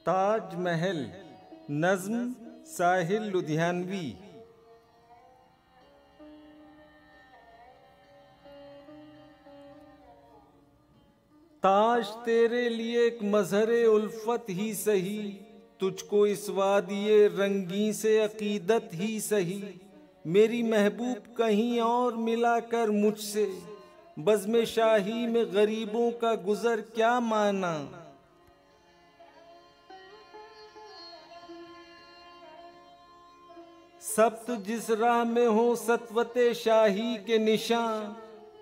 ताजमहल, नज़्म साहिल लुधियानवी। ताज तेरे लिए एक मजहरे उल्फत ही सही, तुझको इस वादिये रंगी से अकीदत ही सही। मेरी महबूब कहीं और मिला कर मुझसे, बज़्म शाही में गरीबों का गुजर क्या माना। सब्त जिस राह में हो सतवते शाही के निशान,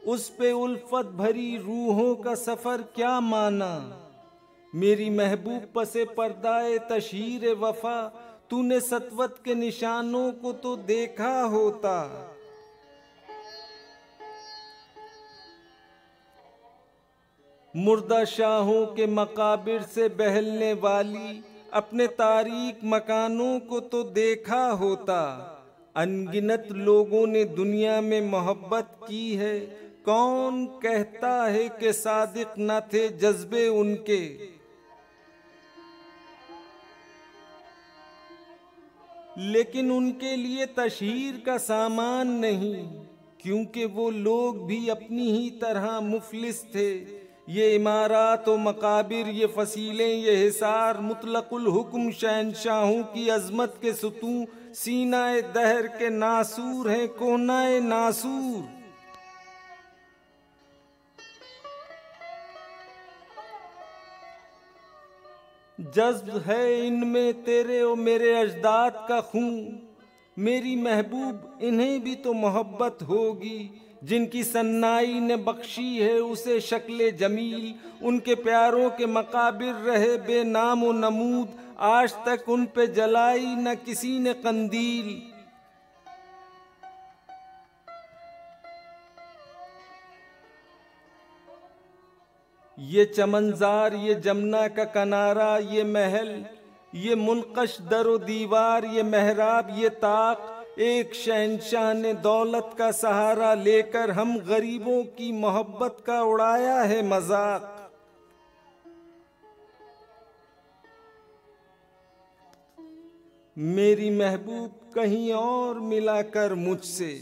उस पे उल्फत भरी रूहों का सफर क्या माना। मेरी महबूब पसे पर्दाए तशहीर वफा, तूने सतवत के निशानों को तो देखा होता। मुर्दा शाहों के मकाबिर से बहलने वाली अपने तारीक मकानों को तो देखा होता। अनगिनत लोगों ने दुनिया में मोहब्बत की है, कौन कहता है कि सादिक न थे जज्बे उनके। लेकिन उनके लिए तशहीर का सामान नहीं, क्योंकि वो लोग भी अपनी ही तरह मुफलिस थे। ये इमारात व मकाबिर, ये फसीलें, ये हिसार, मुतलकुल हुक्म शहनशाहों की अजमत के सुतूं, सीनाए दहर के नासूर हैं, कोनाए नासूर। जज्ब है इनमें तेरे और मेरे अजदाद का खून। मेरी महबूब इन्हें भी तो मोहब्बत होगी, जिनकी सन्नाई ने बख्शी है उसे शक्ले जमील। उनके प्यारों के मकाबिर रहे बेनाम व नमूद, आज तक उन पे जलाई न किसी ने कंदील। ये चमनजार, ये जमुना का किनारा, ये महल, ये मुनकश दरो दीवार, ये मेहराब, ये ताक, एक शहंशाह ने दौलत का सहारा लेकर हम गरीबों की मोहब्बत का उड़ाया है मजाक। मेरी महबूब कहीं और मिला कर मुझसे,